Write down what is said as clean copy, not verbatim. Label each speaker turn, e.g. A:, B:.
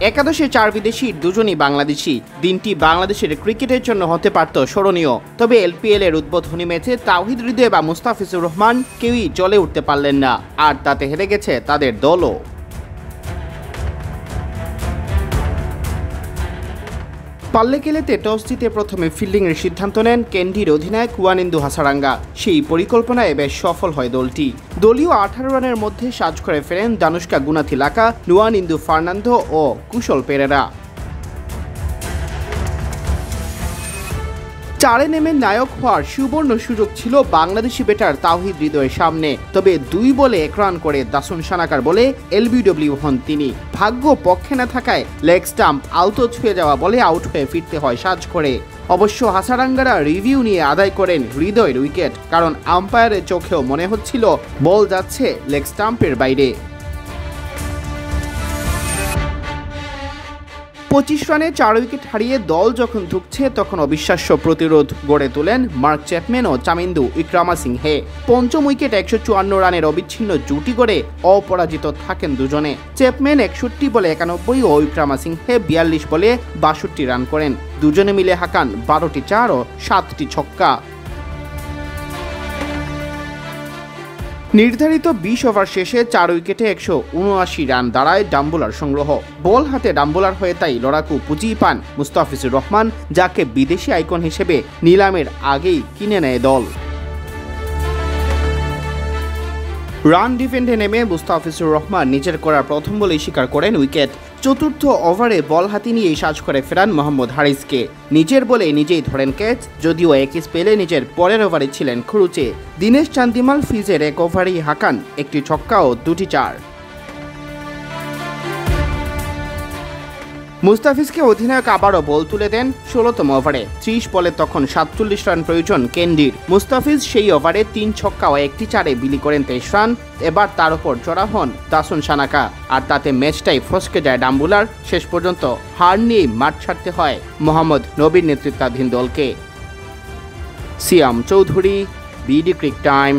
A: একাদশে 4 বিদেশি, দুজনই বাংলাদেশি। দিনটি বাংলাদেশের ক্রিকেটের জন্য হতে পারত স্মরণীয়। তবে এলপিএল এর উদ্বোধনী ম্যাচে তাওহিদ হৃদয় বা মুস্তাফিজুর রহমান কেউই জ্বলে উঠতে পারলেন না, আর তাতে হেরে গেছে তাদের দলও। পাল্লেকেলেতে টস জিতে প্রথমে ফিল্ডিংয়ের সিদ্ধান্ত নেন ক্যান্ডির অধিনায়ক ওয়ানিন্দু হাসারাঙ্গা। সেই পরিকল্পনায় বেশ সফল হয় দলটি। দলীয় 18 রানের মধ্যে সাজ করে ফেরেন দানুষ্কা গুনাথিলাকা, ওয়ানিন্দু ফার্নান্দো ও কুশল পেরেরা। 4-এ নেমে নায়ক হওয়ার সুবর্ণ সুযোগ ছিল বাংলাদেশি ব্যাটার তাওহিদ হৃদয়ের সামনে। তবে 2 বলে 1 রান করে দাসুন সানাকার বলে এলবিডব্লিউ হন তিনি। ভাগ্য পক্ষে না থাকায় লেগ স্টাম্প আলতো ছুঁয়ে যাওয়া বলে আউট হয়ে ফিরতে হয় সাজ করে। অবশ্য হাসারাঙ্গারা রিভিউ নিয়ে আদায় করেন হৃদয়ের উইকেট, কারণ আম্পায়ারের চোখেও মনে হচ্ছিল বল যাচ্ছে লেগ স্টাম্পের বাইরে। 25 রানে 4 উইকেট হারিয়ে দল যখন ধুঁকছে তখন অবিশ্বাস্য প্রতিরোধ গড়ে তোলেন মার্ক চ্যাপম্যান ও চামিন্দু ইকরামাসিংহে। 5ম উইকেট 154 রানের অবিচ্ছিন্ন জুটি গড়ে অপরাজিত থাকেন দুজনে। চ্যাপম্যান 61 বলে 91 ও ইকরামাসিংহে 42 বলে 62 রান করেন। দুজনে মিলে হাঁকান 12টি 4 ও 7টি ছক্কা। নির্ধারিত 20 ওভার শেষে 4 উইকেটে 179 রান দাঁড়ায় ডাম্বুলার সংগ্রহ। বল হাতে ডাম্বুলার হয়ে তাই লড়াকু পুঁজি পান মুস্তাফিজুর রহমান, যাকে বিদেশি আইকন হিসেবে নিলামের আগেই কিনে নেয় দল। রান ডিফেন্ডে নেমে মুস্তাফিজুর রহমান নিজের করা প্রথম বলেই স্বীকার করেন উইকেট। 4র্থ ওভারে বল হাতে নিয়েই সাজ করে ফেরান মোহাম্মদ হারিসকে। নিজের বলে নিজেই ধরেন ক্যাচ, যদিও এক স্পেলে নিজের পরের ওভারে ছিলেন খুরুচে। দিনেশ চান্দিমাল ফিজের 1 ওভারেই হাঁকান 1টি ছক্কা ও 2টি 4। মুস্তাফিজকে অধিনায়ক আবারও বল তুলে দেন 16তম ওভারে। 30 বলে তখন 47 রান প্রয়োজন ক্যান্ডির। মুস্তাফিজ সেই ওভারে 3 ছক্কা ও 1টি 4-এ বিলি করেন 23 রান। এবার তার উপর চড়া হন দাসুন সানাকা, আর তাতে ম্যাচটাই ফসকে যায় ডাম্বুলার। শেষ পর্যন্ত হার নিয়েই মাঠ ছাড়তে হয় মোহাম্মদ নবীর নেতৃত্বাধীন দলকে। সিয়াম চৌধুরী, বিডি ক্রিক টাইম।